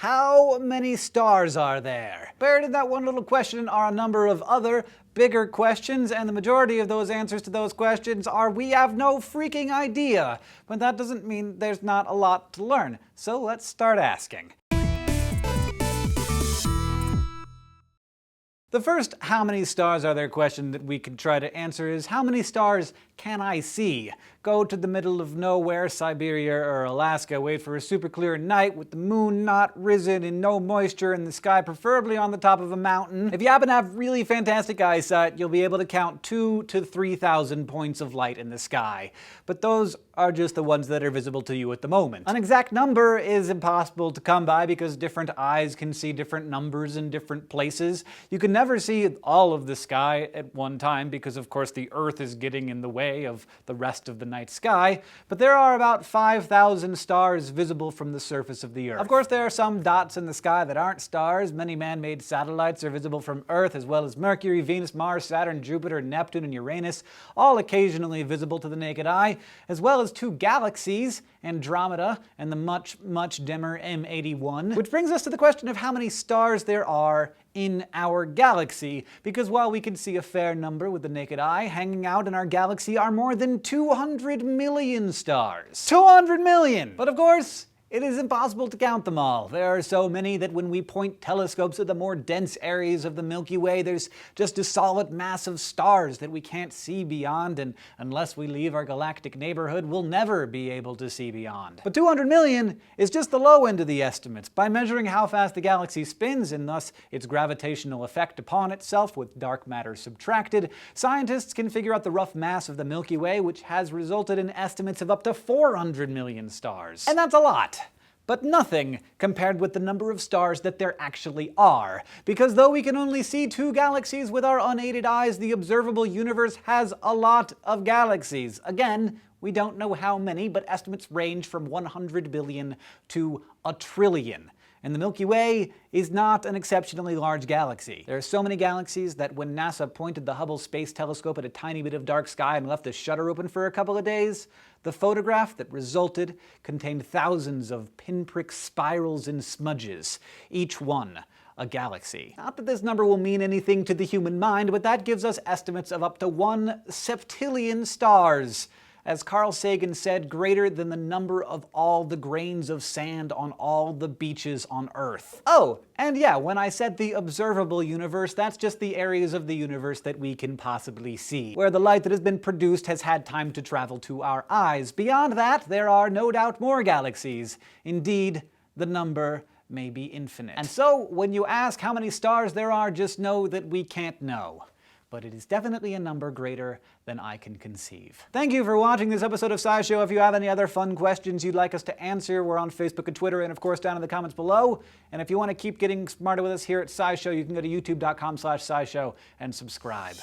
How many stars are there? Buried in that one little question are a number of other bigger questions, and the majority of those answers to those questions are we have no freaking idea. But that doesn't mean there's not a lot to learn. So let's start asking. The first how many stars are there question that we can try to answer is how many stars can I see? Go to the middle of nowhere, Siberia or Alaska, wait for a super clear night with the moon not risen and no moisture in the sky, preferably on the top of a mountain. If you happen to have really fantastic eyesight, you'll be able to count 2,000 to 3,000 points of light in the sky. But those are just the ones that are visible to you at the moment. An exact number is impossible to come by because different eyes can see different numbers in different places. You can never see all of the sky at one time because, of course, the Earth is getting in the way of the rest of the night sky, but there are about 5,000 stars visible from the surface of the Earth. Of course, there are some dots in the sky that aren't stars. Many man-made satellites are visible from Earth, as well as Mercury, Venus, Mars, Saturn, Jupiter, Neptune, and Uranus, all occasionally visible to the naked eye, as well as two galaxies, Andromeda and the much, much dimmer M81. Which brings us to the question of how many stars there are in our galaxy, because while we can see a fair number with the naked eye, hanging out in our galaxy are more than 200 million stars. 200 million! But of course, it is impossible to count them all. There are so many that when we point telescopes at the more dense areas of the Milky Way, there's just a solid mass of stars that we can't see beyond, and unless we leave our galactic neighborhood, we'll never be able to see beyond. But 200 million is just the low end of the estimates. By measuring how fast the galaxy spins, and thus its gravitational effect upon itself with dark matter subtracted, scientists can figure out the rough mass of the Milky Way, which has resulted in estimates of up to 400 million stars. And that's a lot. But nothing compared with the number of stars that there actually are. Because though we can only see two galaxies with our unaided eyes, the observable universe has a lot of galaxies. Again, we don't know how many, but estimates range from 100 billion to a trillion. And the Milky Way is not an exceptionally large galaxy. There are so many galaxies that when NASA pointed the Hubble Space Telescope at a tiny bit of dark sky and left the shutter open for a couple of days, the photograph that resulted contained thousands of pinprick spirals and smudges, each one a galaxy. Not that this number will mean anything to the human mind, but that gives us estimates of up to 1 septillion stars. As Carl Sagan said, greater than the number of all the grains of sand on all the beaches on Earth. Oh, and yeah, when I said the observable universe, that's just the areas of the universe that we can possibly see, where the light that has been produced has had time to travel to our eyes. Beyond that, there are no doubt more galaxies. Indeed, the number may be infinite. And so, when you ask how many stars there are, just know that we can't know. But it is definitely a number greater than I can conceive. Thank you for watching this episode of SciShow. If you have any other fun questions you'd like us to answer, we're on Facebook and Twitter, and of course down in the comments below. And if you want to keep getting smarter with us here at SciShow, you can go to youtube.com/SciShow and subscribe.